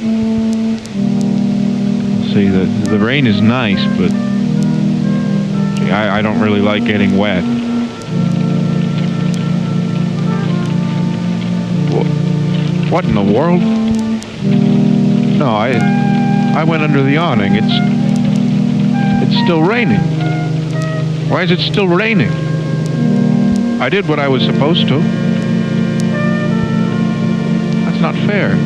See, the rain is nice, but gee, I don't really like getting wet. What in the world? No, I went under the awning. It's still raining. Why is it still raining? I did what I was supposed to. That's not fair.